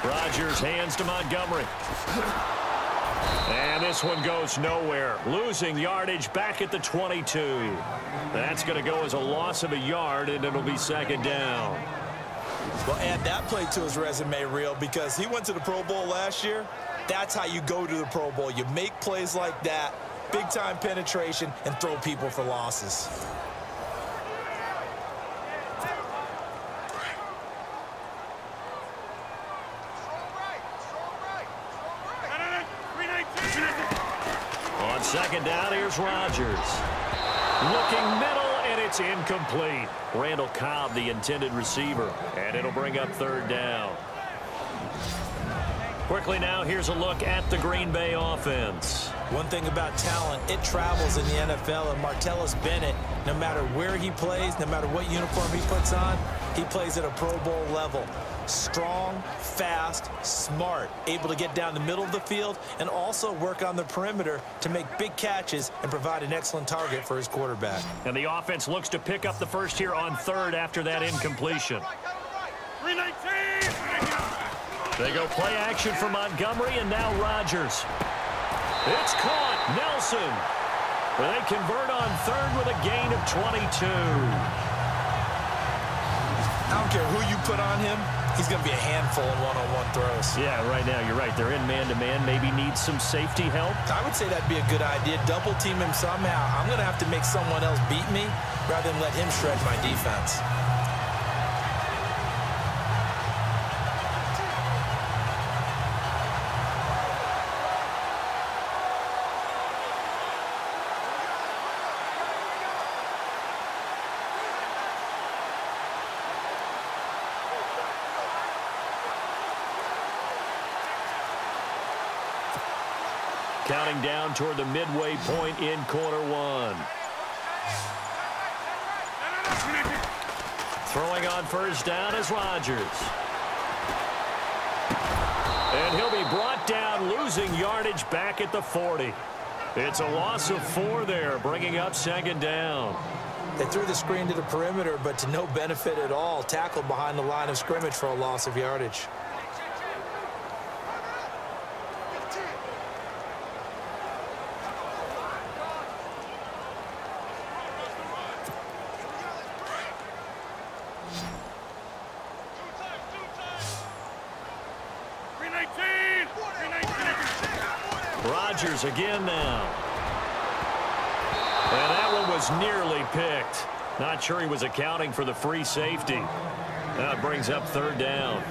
Rodgers hands to Montgomery. And this one goes nowhere. Losing yardage back at the 22. That's going to go as a loss of a yard, and it'll be second down. Well, add that play to his resume reel because he went to the Pro Bowl last year. That's how you go to the Pro Bowl. You make plays like that, big-time penetration, and throw people for losses. On second down, here's Rodgers. Looking middle, and it's incomplete. Randall Cobb, the intended receiver, and it'll bring up third down. Quickly now, here's a look at the Green Bay offense. One thing about talent, it travels in the NFL, and Martellus Bennett, no matter where he plays, no matter what uniform he puts on, he plays at a Pro Bowl level. Strong, fast, smart, able to get down the middle of the field and also work on the perimeter to make big catches and provide an excellent target for his quarterback. And the offense looks to pick up the first here on third after that incompletion. 319! They go play action for Montgomery, and now Rodgers. It's caught. Nelson. Well, they convert on third with a gain of 22. I don't care who you put on him. He's going to be a handful in one-on-one throws. Yeah, right now, you're right. They're in man-to-man. Maybe needs some safety help. I would say that'd be a good idea. Double team him somehow. I'm going to have to make someone else beat me rather than let him shred my defense. Counting down toward the midway point in quarter one. Throwing on first down is Rodgers. And he'll be brought down, losing yardage back at the 40. It's a loss of 4 there, bringing up second down. They threw the screen to the perimeter, but to no benefit at all. Tackled behind the line of scrimmage for a loss of yardage. Rodgers again now. And that one was nearly picked. Not sure he was accounting for the free safety. That brings up third down.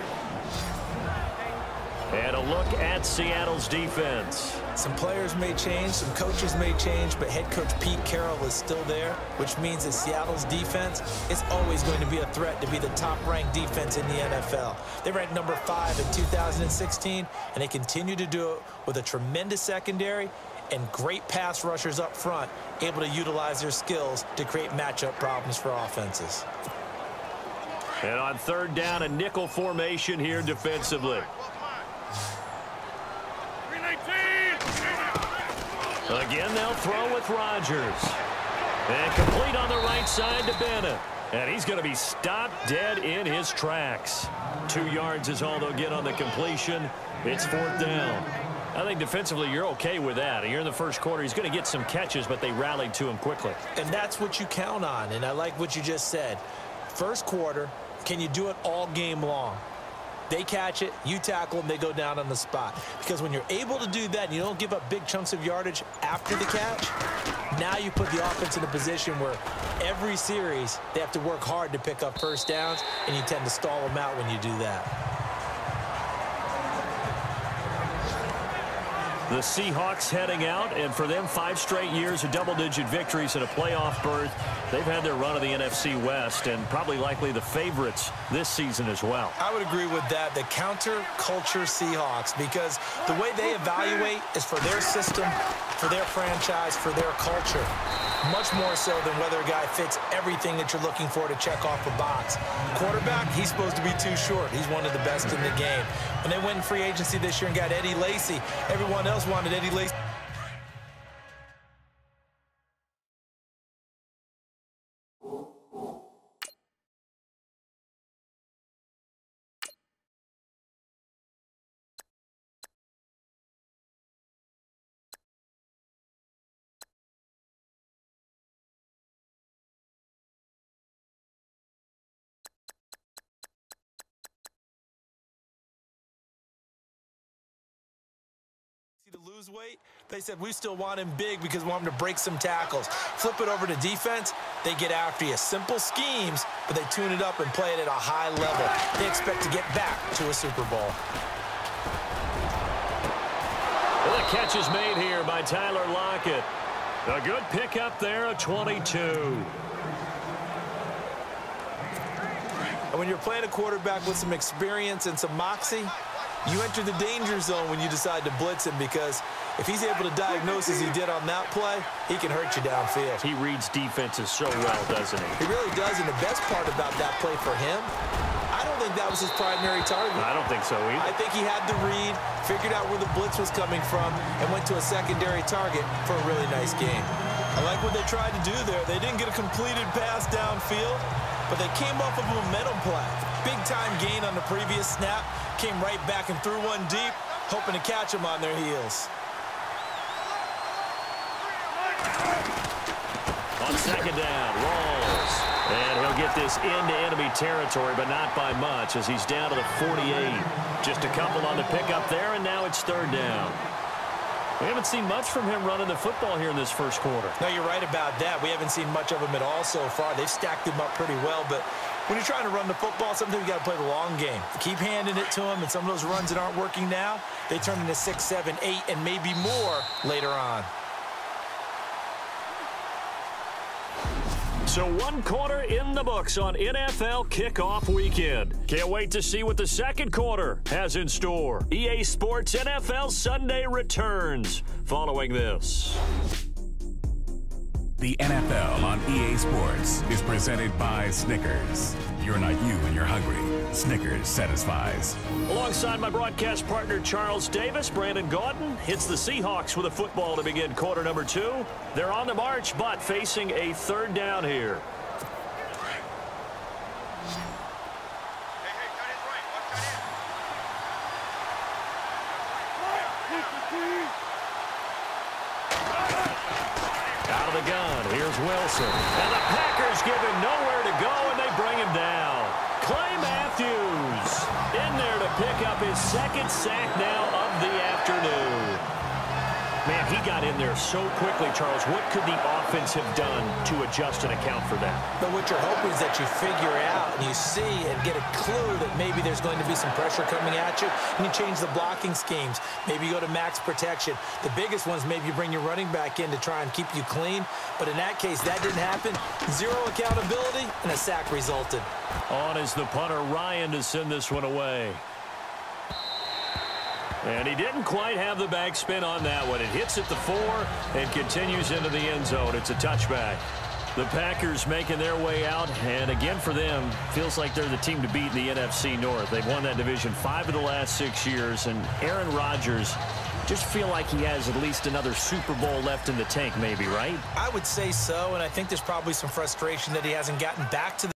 And a look at Seattle's defense. Some players may change, some coaches may change, but head coach Pete Carroll is still there, which means that Seattle's defense is always going to be a threat to be the top-ranked defense in the NFL. They ranked number 5 in 2016, and they continue to do it with a tremendous secondary and great pass rushers up front, able to utilize their skills to create matchup problems for offenses. And on third down, a nickel formation here defensively. Again, they'll throw with Rodgers. And complete on the right side to Bennett. And he's going to be stopped dead in his tracks. 2 yards is all they'll get on the completion. It's fourth down. I think defensively you're okay with that. You're in the first quarter. He's going to get some catches, but they rallied to him quickly. And that's what you count on, and I like what you just said. First quarter, can you do it all game long? They catch it, you tackle them, they go down on the spot. Because when you're able to do that and you don't give up big chunks of yardage after the catch, now you put the offense in a position where every series they have to work hard to pick up first downs, and you tend to stall them out when you do that. The Seahawks heading out, and for them, 5 straight years of double-digit victories and a playoff berth. They've had their run of the NFC West and probably likely the favorites this season as well. I would agree with that. The counter-culture Seahawks, because the way they evaluate is for their system, for their franchise, for their culture. Much more so than whether a guy fits everything that you're looking for to check off a box. Quarterback, he's supposed to be too short. He's one of the best in the game. When they went in free agency this year and got Eddie Lacy, everyone else wanted Eddie Lacy. lose weight, they said we still want him big because we want him to break some tackles. Flip it over to defense, they get after you. Simple schemes, but they tune it up and play it at a high level. They expect to get back to a Super Bowl. Well, the catch is made here by Tyler Lockett. A good pickup there, a 22. And when you're playing a quarterback with some experience and some moxie, you enter the danger zone when you decide to blitz him, because if he's able to diagnose as he did on that play, he can hurt you downfield. He reads defenses so well, doesn't he? He really does, and the best part about that play for him, I don't think that was his primary target. I don't think so either. I think he had the read, figured out where the blitz was coming from, and went to a secondary target for a really nice game. I like what they tried to do there. They didn't get a completed pass downfield, but they came off of a momentum play. Big-time gain on the previous snap, came right back and threw one deep, hoping to catch them on their heels. On second down, rolls. And he'll get this into enemy territory, but not by much, as he's down to the 48. Just a couple on the pickup there, and now it's third down. We haven't seen much from him running the football here in this first quarter. No, you're right about that. We haven't seen much of him at all so far. They've stacked him up pretty well, but when you're trying to run the football, sometimes you got to play the long game. Keep handing it to him, and some of those runs that aren't working now, they turn into 6, 7, 8, and maybe more later on. So one quarter in the books on NFL kickoff weekend. Can't wait to see what the second quarter has in store. EA Sports NFL Sunday returns following this. The NFL on EA Sports is presented by Snickers. You're not you when you're hungry. Snickers satisfies. Alongside my broadcast partner Charles Davis, Brandon Gaudin hits the Seahawks with a football to begin quarter number 2. They're on the march, but facing a third down here. Out of the gun, here's Wilson. And the Packers give him nowhere to go, and they bring him down. Clay Matthews in there to pick up his second sack now of the afternoon. Man, he got in there so quickly, Charles. What could the offense have done to adjust and account for that? But what you're hoping is that you figure out and you see and get a clue that maybe there's going to be some pressure coming at you, and you change the blocking schemes. Maybe you go to max protection. The biggest ones, maybe you bring your running back in to try and keep you clean. But in that case, that didn't happen. Zero accountability, and a sack resulted. On is the punter, Ryan, to send this one away. And he didn't quite have the backspin on that one. It hits at the 4 and continues into the end zone. It's a touchback. The Packers making their way out, and again for them, feels like they're the team to beat in the NFC North. They've won that division 5 of the last 6 years, and Aaron Rodgers just feel like he has at least another Super Bowl left in the tank maybe, right? I would say so, and I think there's probably some frustration that he hasn't gotten back to the